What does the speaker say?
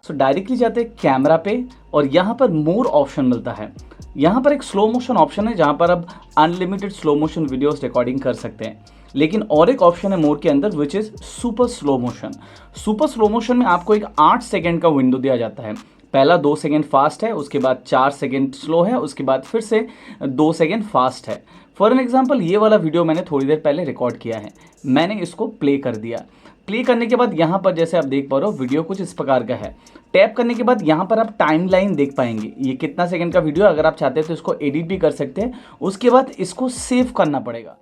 सो directly जाते हैं camera पे और यहाँ पर मोर ऑप्शन मिलता है। यहाँ पर एक स्लो मोशन ऑप्शन है जहाँ पर आप unlimited slow motion videos recording कर सकते हैं। लेकिन और एक ऑप्शन है मोर के अंदर which is super slow motion. Super slow motion में आपको एक 8 सेकेंड का विंडो दिया जाता है। पहला 2 सेकेंड फास्ट है, उसके बाद 4 सेकेंड स्लो है, उसके बाद फिर से 2 सेकेंड फास्ट है। फॉर एन एग्जाम्पल ये वाला वीडियो मैंने थोड़ी देर पहले रिकॉर्ड किया है, मैंने इसको प्ले कर दिया। प्ले करने के बाद यहाँ पर जैसे आप देख पा रहे हो वीडियो कुछ इस प्रकार का है। टैप करने के बाद यहाँ पर आप टाइमलाइन देख पाएंगे, ये कितना सेकंड का वीडियो है। अगर आप चाहते हैं तो इसको एडिट भी कर सकते हैं। उसके बाद इसको सेव करना पड़ेगा।